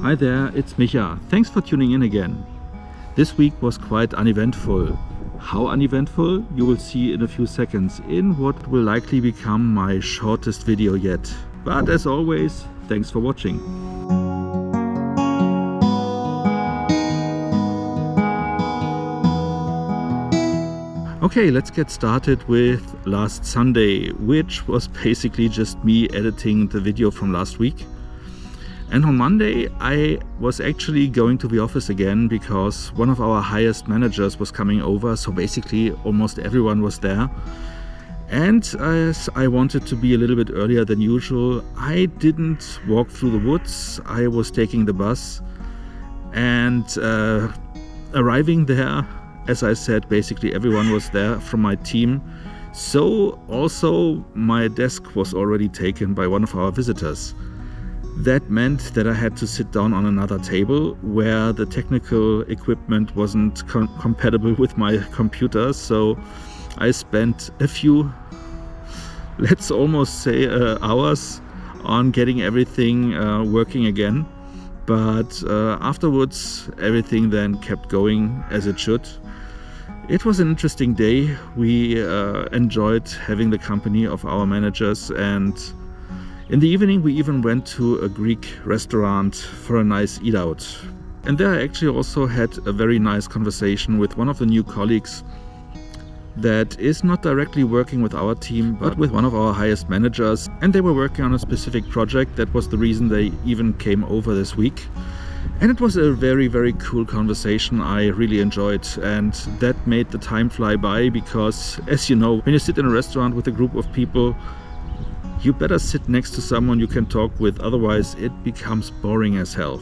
Hi there, it's Micha. Thanks for tuning in again. This week was quite uneventful. How uneventful? You will see in a few seconds in what will likely become my shortest video yet. But as always, thanks for watching. Okay, let's get started with last Sunday, which was basically just me editing the video from last week. And on Monday I was actually going to the office again because one of our highest managers was coming over, so basically almost everyone was there. And as I wanted to be a little bit earlier than usual, I didn't walk through the woods. I was taking the bus and arriving there, as I said, basically everyone was there from my team. So also my desk was already taken by one of our visitors. That meant that I had to sit down on another table where the technical equipment wasn't compatible with my computer. So I spent a few, let's almost say hours on getting everything working again. But afterwards, everything then kept going as it should. It was an interesting day. We enjoyed having the company of our managers, and in the evening we even went to a Greek restaurant for a nice eat out. And there I actually also had a very nice conversation with one of the new colleagues that is not directly working with our team, but with one of our highest managers. And they were working on a specific project. That was the reason they even came over this week. And it was a very, very cool conversation. I really enjoyed, and that made the time fly by because, as you know, when you sit in a restaurant with a group of people, you better sit next to someone you can talk with, otherwise it becomes boring as hell.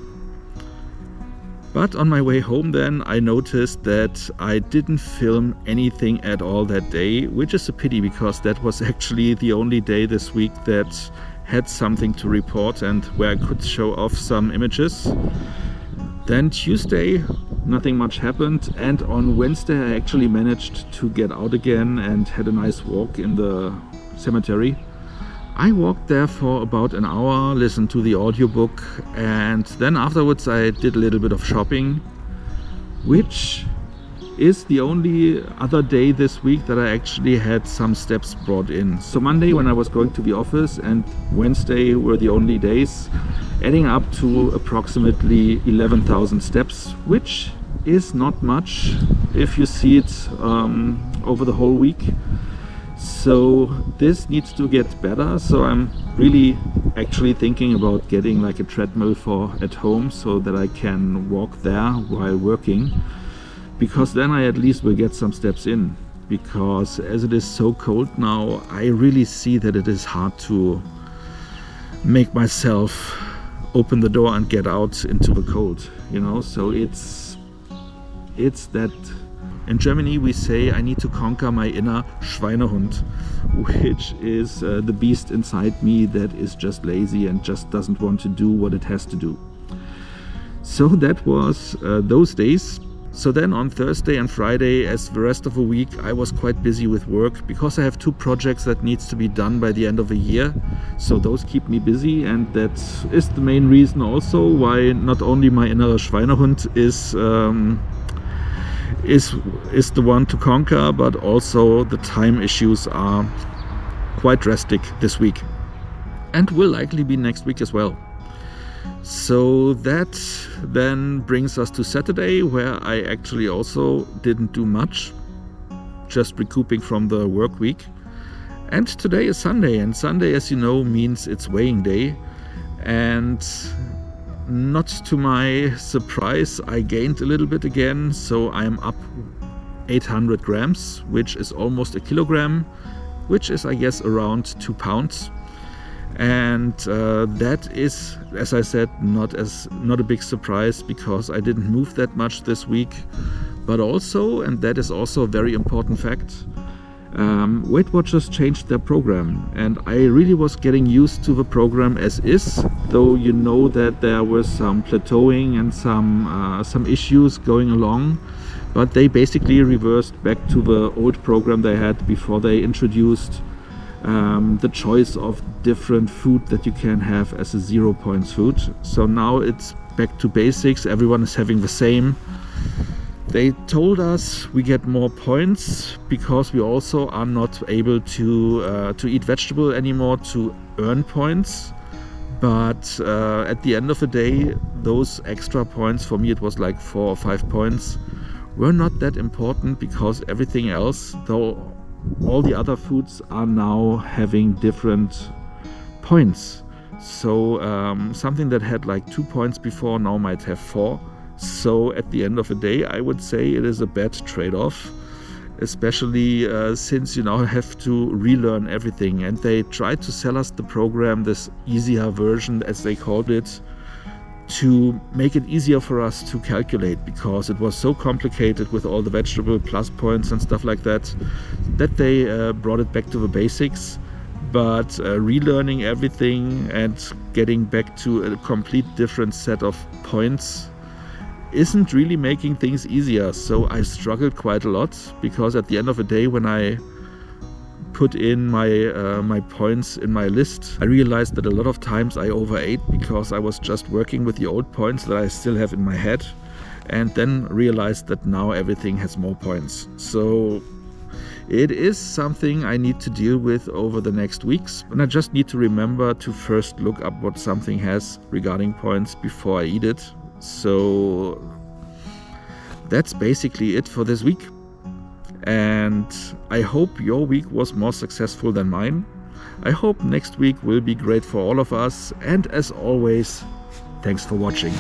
But on my way home then, I noticed that I didn't film anything at all that day, which is a pity because that was actually the only day this week that had something to report and where I could show off some images. Then Tuesday, nothing much happened, and on Wednesday I actually managed to get out again and had a nice walk in the cemetery. I walked there for about an hour, listened to the audiobook, and then afterwards I did a little bit of shopping, which is the only other day this week that I actually had some steps brought in. So Monday when I was going to the office and Wednesday were the only days, adding up to approximately 11,000 steps, which is not much if you see it over the whole week. So this needs to get better. So I'm really actually thinking about getting like a treadmill for at home so that I can walk there while working, because then I at least will get some steps in. Because as it is so cold now, I really see that it is hard to make myself open the door and get out into the cold, you know. So it's that. In Germany we say I need to conquer my inner Schweinehund, which is the beast inside me that is just lazy and just doesn't want to do what it has to do. So that was those days. So then on Thursday and Friday, as the rest of the week, I was quite busy with work because I have two projects that needs to be done by the end of the year. So those keep me busy, and that is the main reason also why not only my inner Schweinehund is the one to conquer, but also the time issues are quite drastic this week and will likely be next week as well. So that then brings us to Saturday, where I actually also didn't do much, just recouping from the work week. And today is Sunday, and Sunday, as you know, means it's weighing day. And not to my surprise, I gained a little bit again, so I'm up 800 grams, which is almost a kilogram, which is, I guess, around 2 pounds. And that is, as I said, not a big surprise because I didn't move that much this week. But also, and that is also a very important fact, Weight Watchers changed their program, and I really was getting used to the program as is, though you know that there was some plateauing and some issues going along, but they basically reversed back to the old program they had before they introduced the choice of different food that you can have as a 0 points food. So now it's back to basics. Everyone is having the same. They told us we get more points because we also are not able to eat vegetable anymore to earn points. But at the end of the day, those extra points, for me it was like 4 or 5 points, were not that important because everything else, though all the other foods are now having different points. So something that had like 2 points before now might have 4. So at the end of the day, I would say it is a bad trade-off, especially since you now have to relearn everything. And they tried to sell us the program, this easier version as they called it, to make it easier for us to calculate, because it was so complicated with all the vegetable plus points and stuff like that, that they brought it back to the basics. But relearning everything and getting back to a complete different set of points isn't really making things easier. So I struggled quite a lot, because at the end of the day, when I put in my points in my list, I realized that a lot of times I overate because I was just working with the old points that I still have in my head, and then realized that now everything has more points. So it is something I need to deal with over the next weeks, and I just need to remember to first look up what something has regarding points before I eat it. So that's basically it for this week, and I hope your week was more successful than mine. I hope next week will be great for all of us, and as always, thanks for watching.